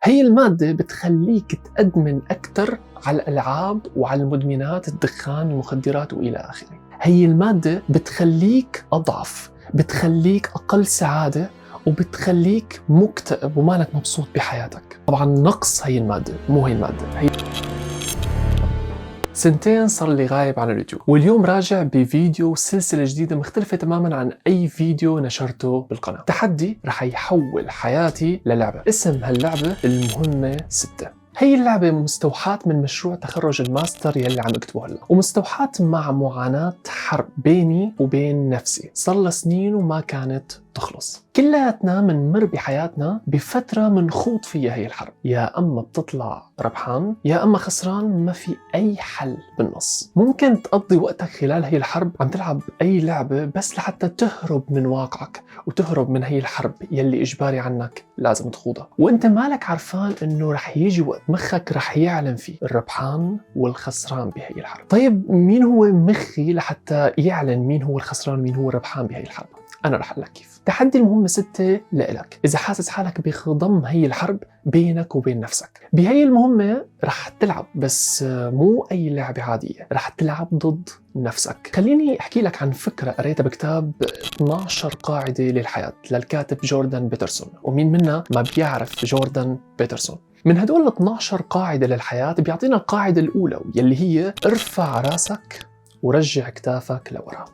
هي المادة بتخليك تأدمن أكثر على الألعاب وعلى المدمنات، الدخان، المخدرات وإلى آخره. هي المادة بتخليك أضعف، بتخليك أقل سعادة، وبتخليك مكتئب ومالك مبسوط بحياتك. طبعا نقص هي المادة، مو هي المادة. هي سنتين صار لي غايب عن اليوتيوب، واليوم راجع بفيديو سلسلة جديدة مختلفة تماما عن أي فيديو نشرته بالقناة. تحدي رح يحول حياتي للعبة. اسم هاللعبة المهمة 6. هي اللعبة مستوحاة من مشروع تخرج الماستر يلي عم اكتبه هلا، ومستوحاة مع معاناة حرب بيني وبين نفسي صار لها سنين وما كانت تخلص. كلياتنا منمر بحياتنا بفترة منخوض فيها هي الحرب، يا أما بتطلع ربحان يا أما خسران، ما في أي حل بالنص. ممكن تقضي وقتك خلال هي الحرب عم تلعب أي لعبة بس لحتى تهرب من واقعك وتهرب من هي الحرب يلي إجباري عنك لازم تخوضها، وانت مالك عرفان انه رح يجي وقت مخك رح يعلن فيه الربحان والخسران بهي الحرب. طيب مين هو مخي لحتى يعلن مين هو الخسران ومين هو الربحان بهي الحرب؟ أنا رح أقول لك كيف. تحدي المهمة 6 لإلك إذا حاسس حالك بخضم هي الحرب بينك وبين نفسك. بهي المهمة رح تلعب، بس مو أي لعبة عادية، رح تلعب ضد نفسك. خليني أحكي لك عن فكرة قريتها بكتاب 12 قاعدة للحياة للكاتب جوردان بيترسون. ومين منا ما بيعرف جوردان بيترسون؟ من هدول ال 12 قاعدة للحياة بيعطينا القاعدة الأولى يلي هي ارفع راسك ورجع كتافك لورا.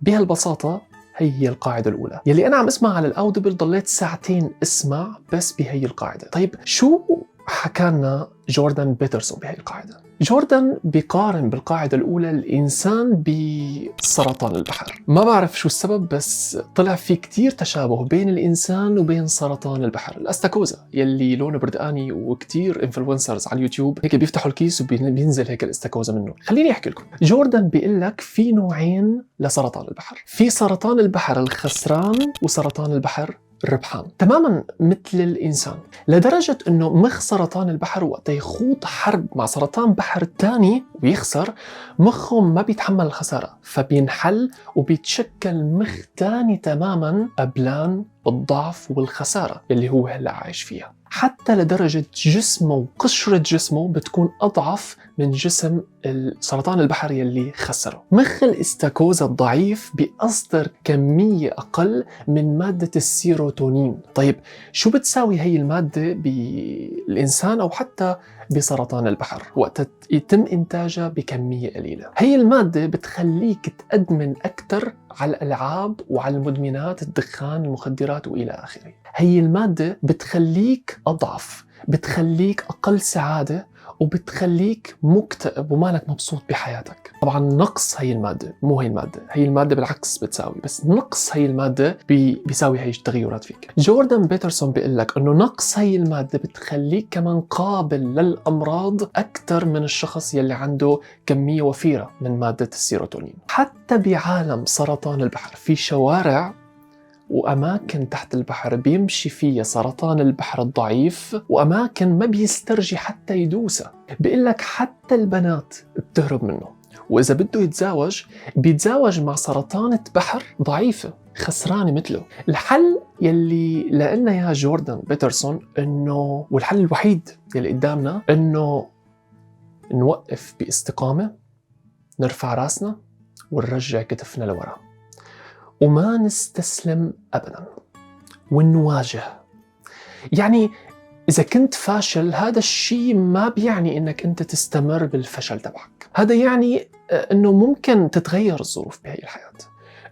بهالبساطة هي القاعدة الأولى يلي أنا عم اسمع على الأوديبل، ضليت ساعتين اسمع بس بهي القاعدة. طيب شو حكالنا جوردان بيترسون بهي القاعدة؟ جوردان بيقارن بالقاعدة الأولى الإنسان بسرطان البحر. ما بعرف شو السبب، بس طلع في كتير تشابه بين الإنسان وبين سرطان البحر، الأستاكوزا يلي لونه بردقاني، وكتير انفلونسرز على اليوتيوب هيك بيفتحوا الكيس وبينزل هيك الأستاكوزا منه. خليني أحكي لكم. جوردان بيقول لك في نوعين لسرطان البحر، في سرطان البحر الخسران وسرطان البحر الربحان، تماما مثل الإنسان، لدرجة أنه مخ سرطان البحر وقت يخوض حرب مع سرطان بحر تاني ويخسر، مخه ما بيتحمل الخسارة فبينحل وبيتشكل مخ تاني تماما قبلان الضعف والخسارة اللي هو هلا عايش فيها. حتى لدرجة جسمه وقشرة جسمه بتكون أضعف من جسم سرطان البحر يلي خسره. مخ الاستاكوزا الضعيف بيصدر كمية أقل من مادة السيروتونين. طيب شو بتساوي هي المادة بالإنسان أو حتى بسرطان البحر وقت يتم إنتاجها بكمية قليلة؟ هي المادة بتخليك تأدمن أكثر على الألعاب وعلى المدمنات، الدخان، المخدرات وإلى آخره. هي المادة بتخليك أضعف، بتخليك أقل سعادة، وبتخليك مكتئب ومالك مبسوط بحياتك. طبعا نقص هي المادة، مو هي المادة. هي المادة بالعكس بتساوي، بس نقص هي المادة بيساوي هي التغيرات فيك. جوردان بيترسون بيقول لك انه نقص هي المادة بتخليك كمان قابل للأمراض أكثر من الشخص يلي عنده كمية وفيرة من مادة السيروتونين. حتى بعالم سرطان البحر في شوارع وأماكن تحت البحر بيمشي فيها سرطان البحر الضعيف، وأماكن ما بيسترجي حتى يدوسها. بيقول لك حتى البنات بتهرب منه، وإذا بده يتزاوج بيتزاوج مع سرطانة بحر ضعيفة خسرانة مثله. الحل يلي لقلنا يا جوردان بيترسون إنه، والحل الوحيد يلي قدامنا، إنه نوقف باستقامة، نرفع راسنا ونرجع كتفنا لورا وما نستسلم أبداً ونواجه. يعني إذا كنت فاشل هذا الشيء ما بيعني إنك أنت تستمر بالفشل تبعك، هذا يعني إنه ممكن تتغير الظروف بهي الحياة،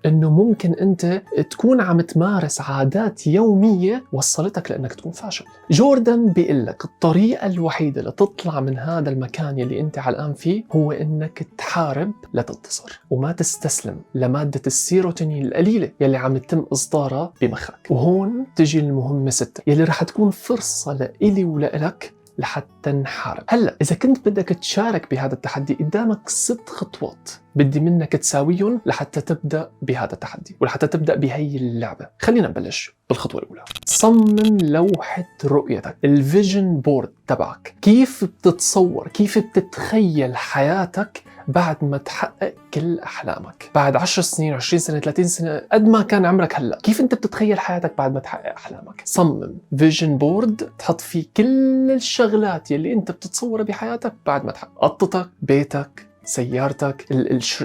إنه ممكن أنت تكون عم تمارس عادات يومية وصلتك لأنك تكون فاشل. جوردان بيقول لك الطريقة الوحيدة لتطلع من هذا المكان يلي أنت علقان فيه هو إنك تحارب لتنتصر وما تستسلم لمادة السيروتونين القليلة يلي عم يتم إصدارها بمخك. وهون تجي المهمة 6 يلي رح تكون فرصة لإلي ولإلك لحتى نحارب. هلأ إذا كنت بدك تشارك بهذا التحدي قدامك 6 خطوات بدي منك تساويهم لحتى تبدأ بهذا التحدي ولحتى تبدأ بهي اللعبة. خلينا نبلش بالخطوة الأولى. صمم لوحة رؤيتك، الفيجن بورد تبعك. كيف بتتصور، كيف بتتخيل حياتك بعد ما تحقق كل أحلامك. بعد 10 سنين، 20 سنة، 30 سنة، قد ما كان عمرك هلأ، كيف أنت بتتخيل حياتك بعد ما تحقق أحلامك؟ صمم فيجن بورد تحط فيه كل الشغلات يلي أنت بتتصورها بحياتك بعد ما تحقق. قطتك، بيتك، سيارتك،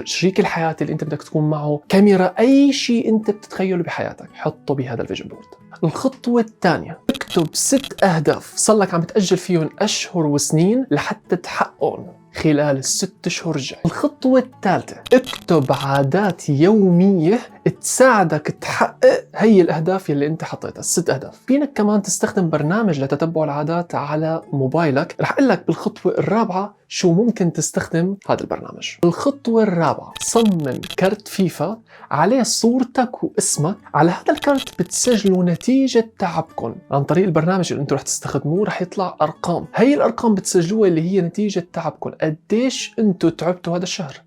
شريك الحياة اللي انت بدك تكون معه، كاميرا، اي شيء انت بتتخيله بحياتك حطه بهذا الفيجن بورد. الخطوة الثانية، اكتب 6 اهداف صلك عم تأجل فيهم اشهر وسنين لحتى تحققهم خلال ال6 اشهر الجاي. الخطوة الثالثة، اكتب عادات يومية تساعدك تحقق هي الاهداف اللي انت حطيتها، ال6 اهداف. فينك كمان تستخدم برنامج لتتبع العادات على موبايلك، رح اقول لك بالخطوة الرابعة شو ممكن تستخدم هذا البرنامج. الخطوة الرابعة، صمم كرت فيفا عليه صورتك واسمك. على هذا الكرت بتسجلوا نتيجة تعبكم عن طريق البرنامج اللي انتم رح تستخدموه. رح يطلع ارقام، هي الارقام بتسجلوها اللي هي نتيجة تعبكم، قديش انتم تعبتوا هذا الشهر.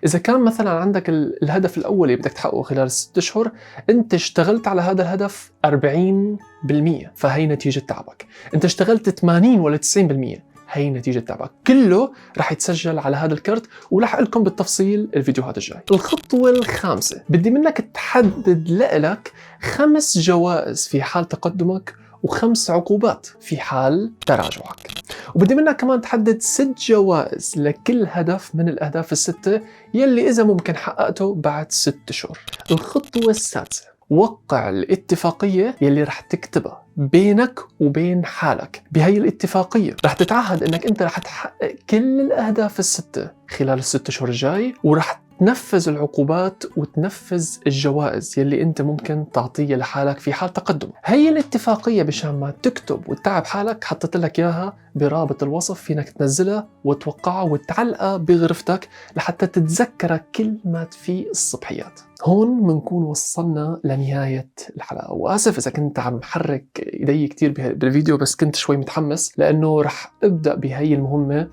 إذا كان مثلا عندك الهدف الأول اللي بدك تحققه خلال 6 أشهر، أنت اشتغلت على هذا الهدف 40%، فهي نتيجة تعبك. أنت اشتغلت 80 ولا 90%، هي نتيجة تعبك. كله رح يتسجل على هذا الكرت، ورح أقول لكم بالتفصيل الفيديوهات الجاي. الخطوة الخامسة، بدي منك تحدد لك 5 جوائز في حال تقدمك و5 عقوبات في حال تراجعك. وبدي منك كمان تحدد 6 جوائز لكل هدف من الأهداف ال6 يلي إذا ممكن حققته بعد 6 أشهر. الخطوة السادسة، وقع الاتفاقية يلي رح تكتبها بينك وبين حالك. بهي الاتفاقية رح تتعهد انك انت رح تحقق كل الأهداف ال6 خلال ال6 أشهر الجاي، ورح تنفذ العقوبات وتنفذ الجوائز يلي انت ممكن تعطيها لحالك في حال تقدم. هي الاتفاقية بشان ما تكتب وتتعب حالك حطيت لك اياها برابط الوصف، فينك تنزلها وتوقعها وتعلقها بغرفتك لحتى تتذكرها كل ما تفيق الصبحيات. هون بنكون وصلنا لنهاية الحلقة، وآسف إذا كنت عم حرك إيدي كتير بالفيديو، بس كنت شوي متحمس لأنه رح أبدأ بهي المهمة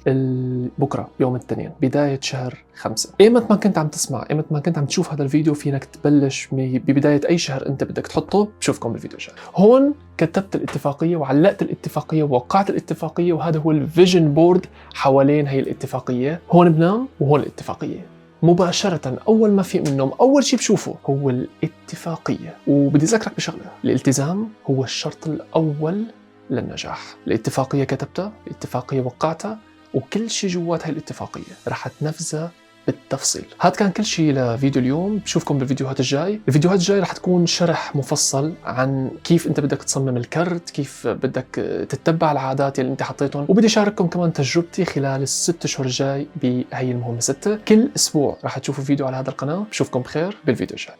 بكرة يوم الاثنين بداية شهر 5. إيمت ما كنت عم تسمع، إيمت ما كنت عم تشوف هذا الفيديو، فينك تبلش ببداية أي شهر أنت بدك تحطه. بشوفكم بالفيديو الجاي. هون كتبت الاتفاقية وعلقت الاتفاقية ووقعت الاتفاقية، وهذا هو الفيجن بورد حوالين هي الاتفاقية. هون بنام وهون الاتفاقية. مباشرة أول ما في منهم أول شيء بشوفه هو الاتفاقية. وبدي أذكرك بشغلة، الالتزام هو الشرط الأول للنجاح. الاتفاقية كتبتها، الاتفاقية وقعتها، وكل شيء جوات هاي الاتفاقية رح تنفذها بالتفصيل. هذا كان كل شيء لفيديو اليوم. بشوفكم بالفيديوهات الجاي. الفيديوهات الجاي رح تكون شرح مفصل عن كيف انت بدك تصمم الكرت، كيف بدك تتبع العادات اللي انت حطيتهم، وبدي اشارككم كمان تجربتي خلال ال6 أشهر الجاي بهي المهمة 6. كل اسبوع رح تشوفوا فيديو على هذا القناة. بشوفكم بخير بالفيديو الجاي.